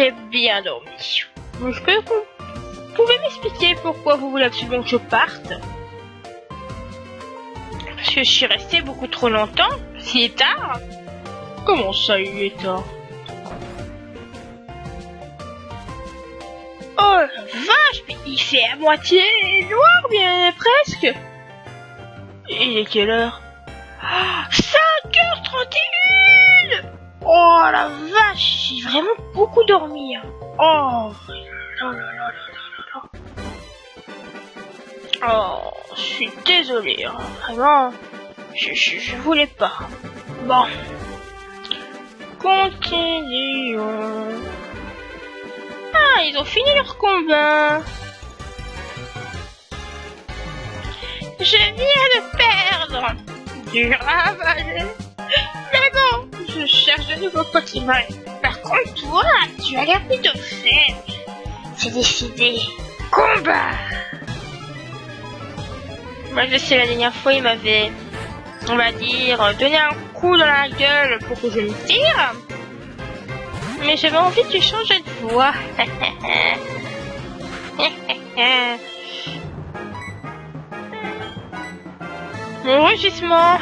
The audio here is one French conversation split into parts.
j'ai bien dormi. Vous pouvez m'expliquer pourquoi vous voulez absolument que je parte? Parce que je suis restée beaucoup trop longtemps, si est tard. Comment ça, il est tard? Oh la vache, mais il fait à moitié noir, bien presque. Il est quelle heure? 5h31. Oh la vache, j'ai vraiment beaucoup dormi. Oh là là là là là là. Oh, je suis désolée, hein. Vraiment, je voulais pas. Bon, continuons. Ah, ils ont fini leur combat. Je viens de perdre du ravager. Mais bon, je cherche de nouveaux Pokémon. Par contre, toi, tu as l'air plutôt faible. C'est décidé. Combat. Moi, je sais, la dernière fois, il m'avait, on va dire, donné un coup dans la gueule pour que je me tire. Mais j'avais envie de changer de voix. Mon rugissement.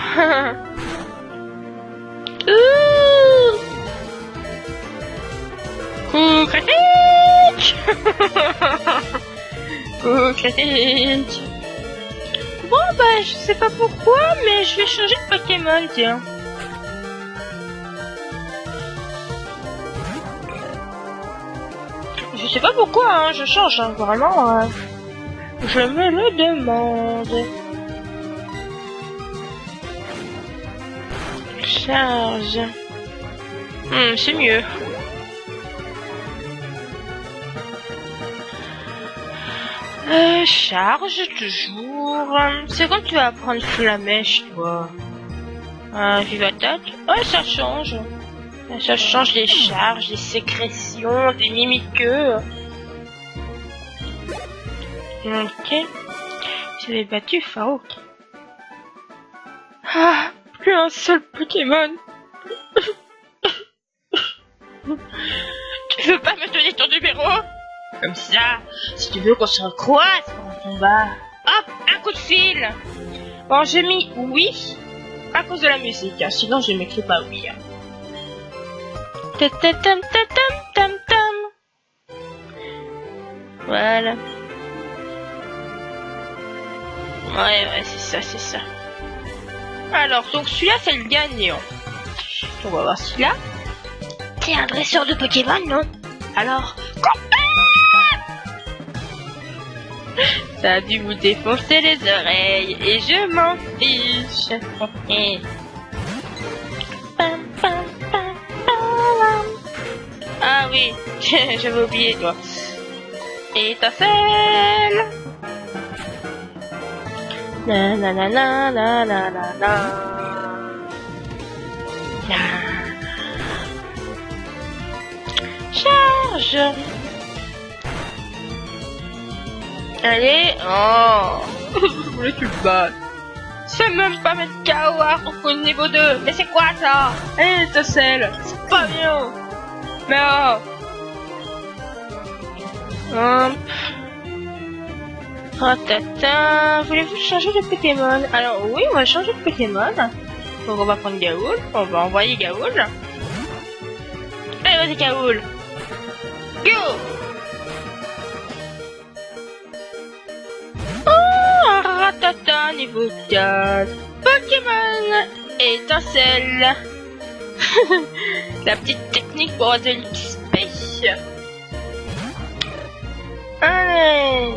Coup critique. Coup critique. Bon bah je sais pas pourquoi, mais je vais changer de Pokémon, tiens. Je sais pas pourquoi, hein, je change, hein, vraiment. Je me le demande. Charge. C'est mieux. Charge toujours. C'est quand tu vas prendre Flamèche, toi. Vivatate. Ouais, ça change. Ça change les charges, les sécrétions, des mimiqueux. Ok. J'avais battu Fauk. Ah, plus un seul Pokémon. Tu veux pas me donner ton numéro? Comme ça, si tu veux qu'on se recroise pour un combat. Hop, un coup de fil. Bon, j'ai mis oui à cause de la musique, hein, sinon je m'écris pas oui. Hein. Voilà. Ouais, c'est ça, c'est ça. Alors, donc celui-là, c'est le gagnant. On va voir celui-là. T'es un dresseur de Pokémon, non? Alors, ça a dû vous défoncer les oreilles et je m'en fiche. Ah oui, j'avais oublié toi. Étincelle. Na na na na na na na na. Charge. Allez, oh. Je voulais que tu te battes. C'est même pas mettre KO à au niveau 2. Mais c'est quoi ça? Étincelle. C'est pas bien. Mais oh. Tata, voulez-vous changer de Pokémon? Alors oui, on va changer de Pokémon. Donc on va prendre Gaoul, on va envoyer Gaoul. Allez, vas-y Gaoul. Go! Oh, Ratata, niveau 4. Pokémon étincelle. La petite technique pour de l'XP. Allez,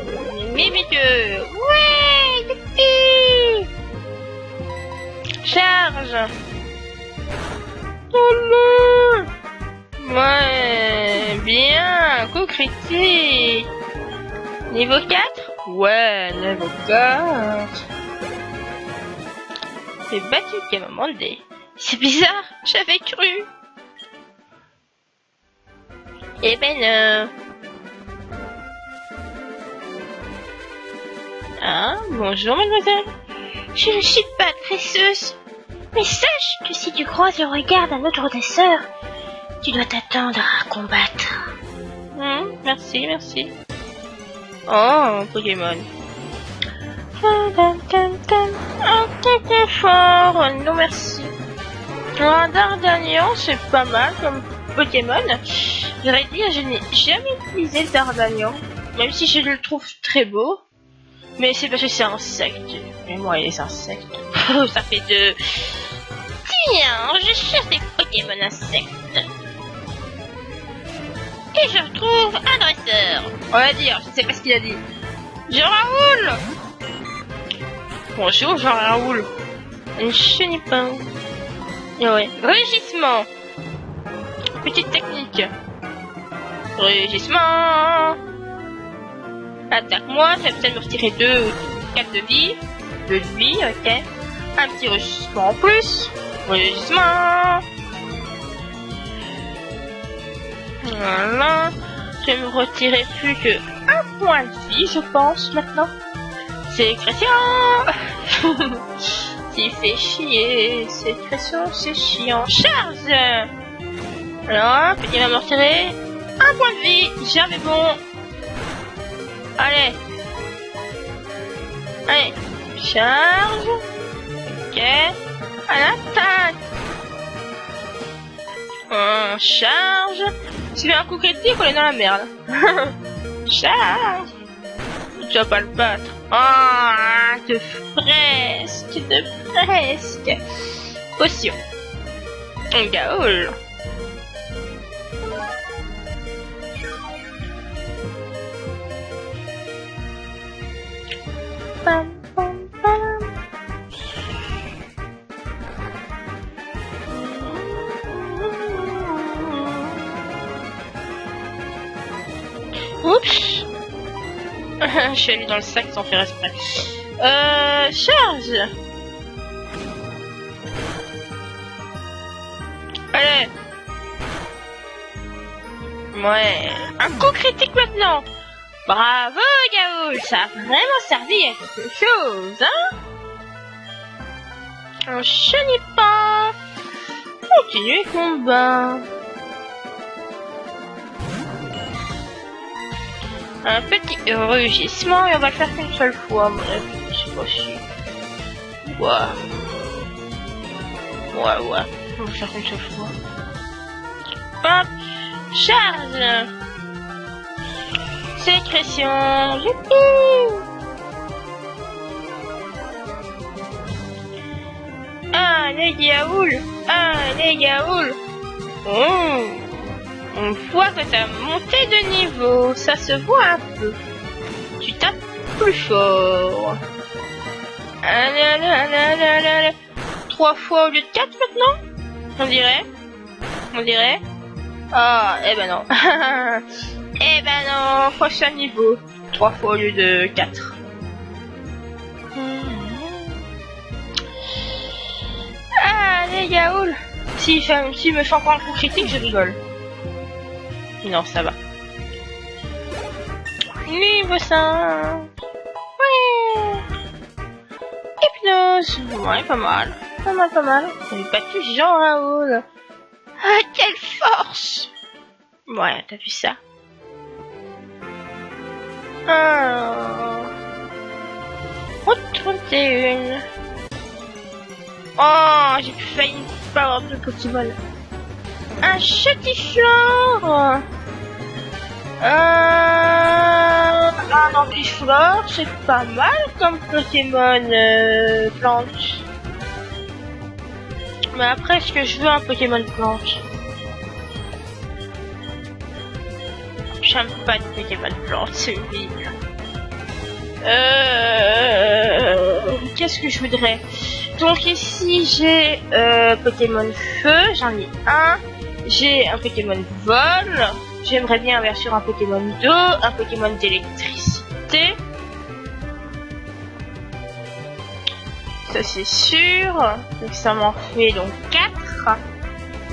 mimiqueux. Ouais, youpi. Charge. Ouais, bien, coup critique. Niveau 4? Ouais, niveau 4. C'est battu qui m'a demandé. C'est bizarre, j'avais cru. Eh ben non. Ah, bonjour mademoiselle. Je ne suis pas dresseuse. Mais sache que si tu croises le regard d'un autre dresseur, tu dois t'attendre à combattre. Merci, merci. Oh, Pokémon. Un Coco fort, non merci. Un Dardanian, c'est pas mal comme Pokémon. J'aurais dit, je n'ai jamais utilisé le Dardanian, même si je le trouve très beau. Mais c'est parce que c'est un insecte. Et moi, les insectes. Ça fait de... Tiens, je cherche des Pokémon insectes. Et je retrouve un dresseur. On va dire, je sais pas ce qu'il a dit. Jean-Raoul. Bonjour Jean-Raoul. Un chenipin. Et ouais, rugissement. Petite technique. Rugissement. Attaque-moi, ça peut me retirer 4 de vie. 2 de vie, ok. Un petit rugissement en plus. Rugissement. Voilà. Je vais me retirer plus que 1 point de vie, je pense, maintenant. C'est Christian. S'il fait chier, c'est Christian, c'est chiant. Charge. Alors, il va me retirer 1 point de vie. Jamais bon. Allez. Allez. Charge. Ok. À l'attaque. On charge. Si tu fais un coup critique, on est dans la merde. Charge. Tu vas pas le battre. Ah, de fresque, de fresque. Potion. Un gaoul. Pam, pam, pam. Oups. Je suis allé dans le sac sans faire exprès. Charge. Allez. Ouais. Un coup critique maintenant. Bravo Gaoul, ça a vraiment servi à quelque chose, hein. Un chenipan. Continue le combat. Un petit rugissement et on va le faire qu'une seule fois, à mon avis, c'est possible. Ouais. Ouais, ouais. On va le faire qu'une seule fois. Hop. Charge. Sécrétion. Youpi. Ah, les Gaoul. Ah, les Gaoul. Oh. On voit que t'as monté de niveau, ça se voit un peu. Tu tapes plus fort. Allez, allez, allez, allez, allez, allez. 3 fois au lieu de 4 maintenant? On dirait. On dirait. Ah, eh ben non. Eh ben non, prochain niveau. 3 fois au lieu de 4. Ah, les Gaoul. Si me fait encore un coup critique, je rigole. Non, ça va. Niveau 5. Ouais. Hypnose. Ouais, pas mal. Pas mal, pas mal. J'avais battu Jean-Raoul. Ah, quelle force. Ouais, t'as vu ça. Ah. Route 31. Oh, j'ai failli pas avoir de Pokémon. Un Chatiflore. Un Ampiflore, c'est pas mal comme Pokémon plante. Mais après, est-ce que je veux un Pokémon plante? J'aime pas de Pokémon plante, c'est vide. Qu'est-ce que je voudrais? Donc ici, j'ai Pokémon Feu, j'en ai un. J'ai un Pokémon Vol. J'aimerais bien bien sûr un Pokémon d'eau, un Pokémon d'électricité. Ça c'est sûr. Donc ça m'en fait donc 4.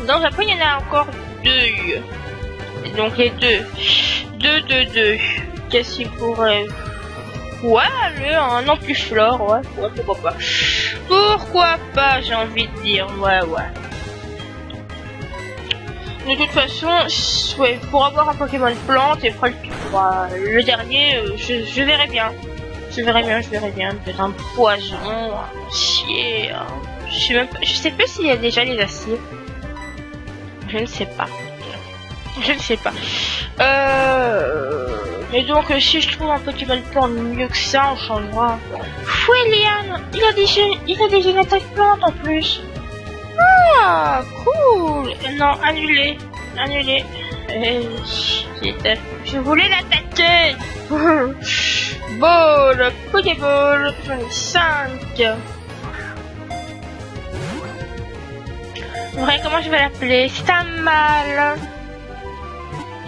Dans le Japon, il y en a encore 2. Donc les 2. 2. Qu'est-ce qu'il pourrait... Ouais, un Ampiflore, ouais, pourquoi pas. Pourquoi pas, j'ai envie de dire, ouais. De toute façon, ouais, pour avoir un Pokémon plante et pour le dernier, je verrai bien. Je verrai bien. Peut-être un poison, un acier. Je sais pas s'il y a déjà les aciers. Je ne sais pas. Mais donc, si je trouve un Pokémon plante mieux que ça, on changera. Fouelian, il a déjà une attaque plante en plus. Ah, cool. Non, annulé. Je voulais l'attaquer. Ball, Pokéball, j'en ai 5. Ouais, comment je vais l'appeler? C'est un mâle.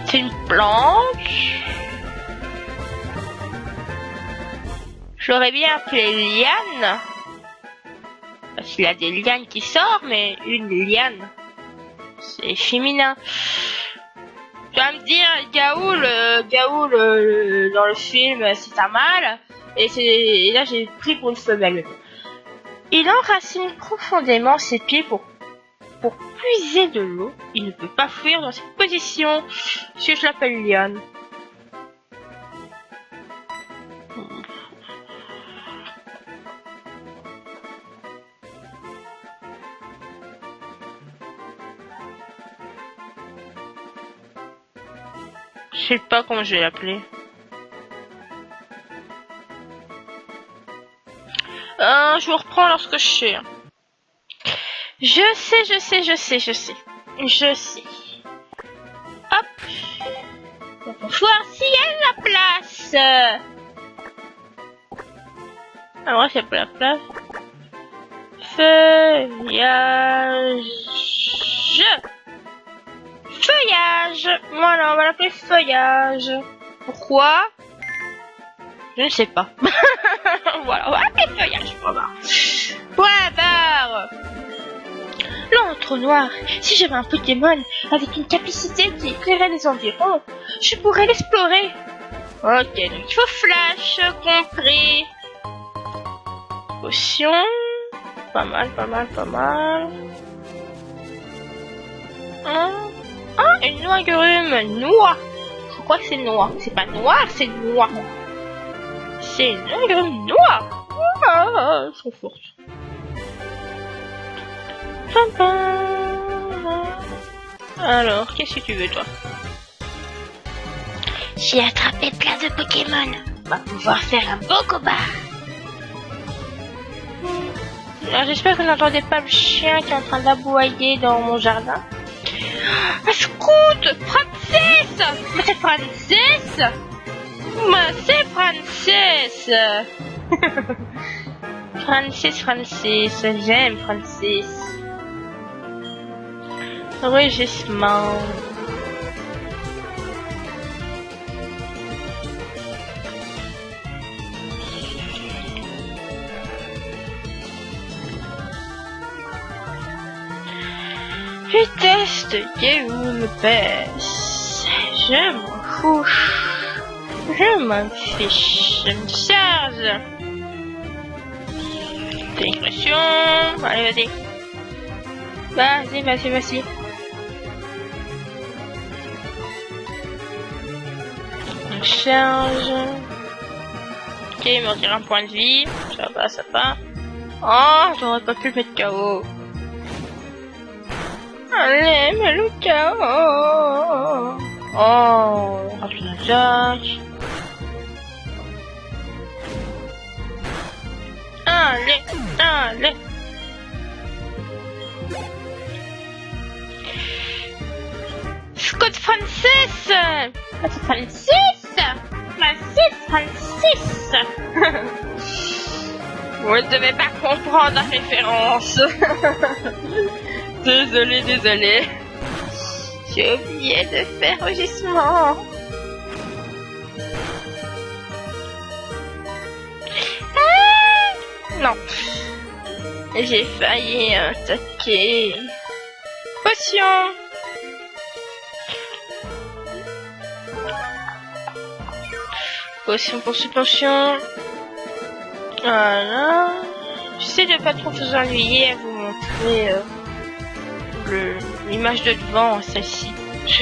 C'est une plante. Je l'aurais bien appelé liane. Parce qu'il y a des lianes qui sortent, mais une liane, c'est féminin. Tu vas me dire, Gaoul dans le film, c'est un mâle, et là j'ai pris pour une femelle. Il enracine profondément ses pieds pour puiser de l'eau. Il ne peut pas fuir dans cette position. Si je l'appelle liane. Je sais pas comment je vais l'appeler. Je vous reprends lorsque je sais. Je sais. Hop. On va voir si elle a la place. Alors, c'est pas la place. Feuillage. Voilà, on va l'appeler feuillage. Pourquoi? Je ne sais pas. Voilà, on va l'appeler feuillage. Point barre. L'entonnoir. Si j'avais un Pokémon avec une capacité qui éclairait les environs, je pourrais l'explorer. Ok, donc il faut flash, compris. Potion. Pas mal. Ah, une noix agrume. Noix. Je crois que c'est noix. C'est pas noir, c'est noix. C'est une agrume noire. Ah, trop forte. Alors, qu'est-ce que tu veux, toi? J'ai attrapé plein de Pokémon. On va pouvoir faire un beau combat. Alors, j'espère que vous n'entendez pas le chien qui est en train d'aboyer dans mon jardin. Ah, scout! Francis! Mais c'est Francis! Francis, j'aime Francis. Rugissement. Vitesse de Gaoul baisse. Je m'en fous. Je m'en fiche. Je me charge. Discrétion. Allez, vas-y. On charge. Ok, il me retire un point de vie. Ça va. Oh, j'aurais pas pu le mettre KO. Allez, mets le KO. Oh, rapide attaque. Allez. Scott Francis. Vous ne devez pas comprendre la référence. Désolé. J'ai oublié de faire rugissement. Non. J'ai failli attaquer. Potion. Potion. Voilà. J'essaie de pas trop vous ennuyer à vous montrer l'image de devant, celle-ci.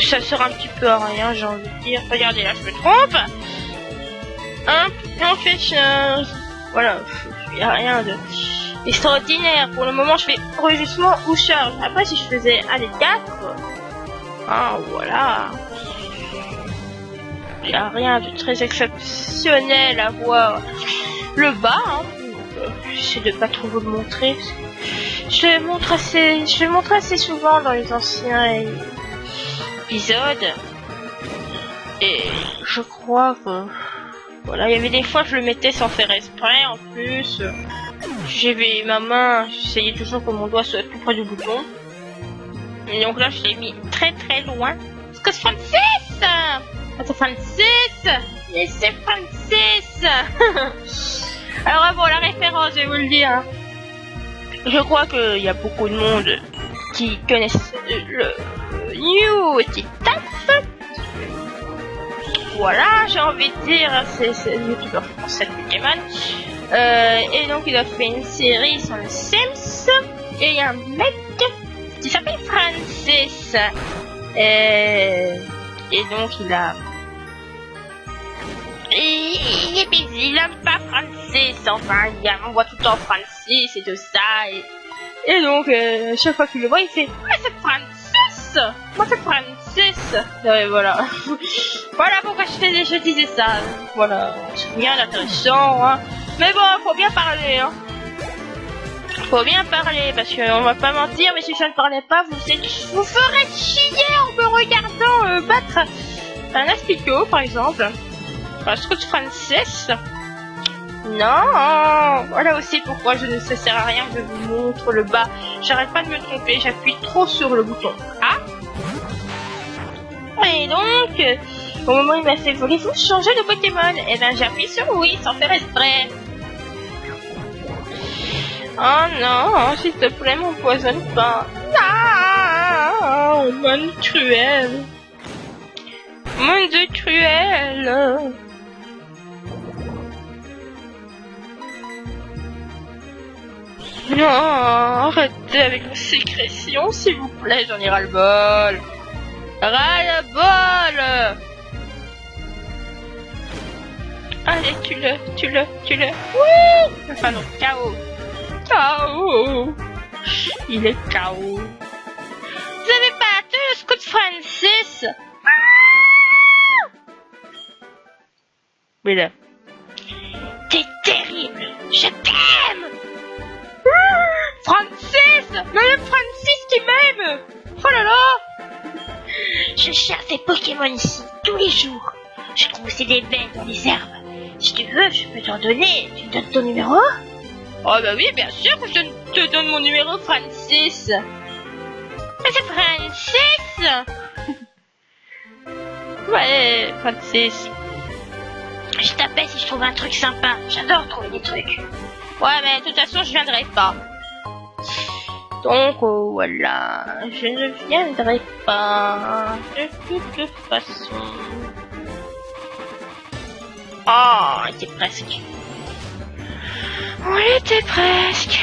Ça sert un petit peu à rien, j'ai envie de dire. Regardez, là, je me trompe. Hein? Et en fait, voilà, il n'y a rien de extraordinaire. Pour le moment, je fais enregistrement ou charge. Après, si je faisais un des 4, hein, voilà. Il n'y a rien de très exceptionnel à voir. Le bas, hein. J'essaie de pas trop vous le montrer. Je le montre assez souvent dans les anciens épisodes. Et je crois que voilà, il y avait des fois que je le mettais sans faire exprès. En plus, j'avais ma main, j'essayais toujours que mon doigt soit tout près du bouton. Et donc là, je l'ai mis très très loin. Parce que Francis, c'est Francis, et c'est Francis. Alors bon, la référence, je vais vous le dire. Je crois qu'il y a beaucoup de monde qui connaissent le New Titaf. Voilà, j'ai envie de dire, c'est le youtubeur français de Pokémon. Et donc il a fait une série sur le Sims. Et il y a un mec qui s'appelle Francis. Et donc il a... il aime pas Francis, enfin il envoie tout le temps Francis et tout ça. Et donc chaque fois qu'il le voit il fait « Mais c'est Francis! Moi c'est Francis !» Et voilà. Voilà pourquoi je disais ça. Voilà, c'est rien d'intéressant, hein. Mais bon, faut bien parler, hein. Faut bien parler, parce qu'on va pas mentir, mais si je ne parlais pas, vous ferez chier en me regardant battre un Aspico, par exemple. Un Scout Francis. Non. Voilà aussi pourquoi je ne sert à rien que je vous montre le bas. J'arrête pas de me tromper, j'appuie trop sur le bouton A. Et donc, au moment où il m'a fait voulez-vous changer de Pokémon? Et ben j'appuie sur oui sans faire exprès. Oh non, s'il te plaît, m'empoisonne pas. Non, monde cruel. Monde cruel. Non, arrêtez avec vos sécrétions, s'il vous plaît, j'en ai ras-le-bol. Ras-le-bol. Allez, tue-le. Oui. Enfin non, KO. KO. Il est KO. Vous avez pas hâte le Scout Francis? Mais là. T'es terrible. Je t'aime. Francis! Le Francis qui m'aime! Oh là là! Je cherche des Pokémon ici, tous les jours. Je trouve aussi des baies dans les herbes. Si tu veux, je peux t'en donner. Tu me donnes ton numéro? Oh bah oui, bien sûr que je te donne mon numéro, Francis. Mais c'est Francis! Ouais, Francis. Je t'appelle si je trouve un truc sympa. J'adore trouver des trucs. Ouais, mais de toute façon, je viendrai pas. Donc voilà, je ne viendrai pas de toute façon. Oh, on était presque. On était presque.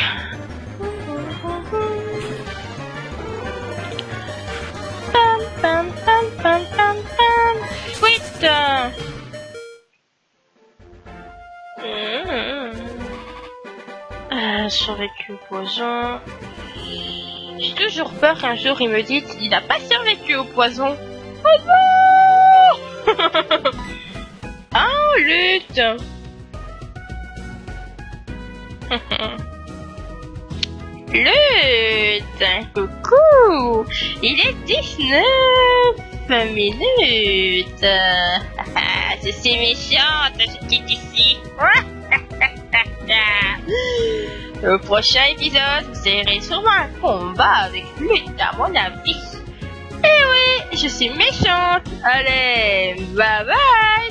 Pam pam pam pam pam pam. Sweet. Survécu au poison. J'ai toujours peur qu'un jour il me dise il n'a pas survécu au poison. Oh non. Oh lutte. Lutte. Coucou. Il est 19 minutes. Je suis méchante, je quitte ici. Au prochain épisode, vous verrez sûrement un combat avec Lutte, à mon avis. Et oui, je suis méchante. Allez, bye bye.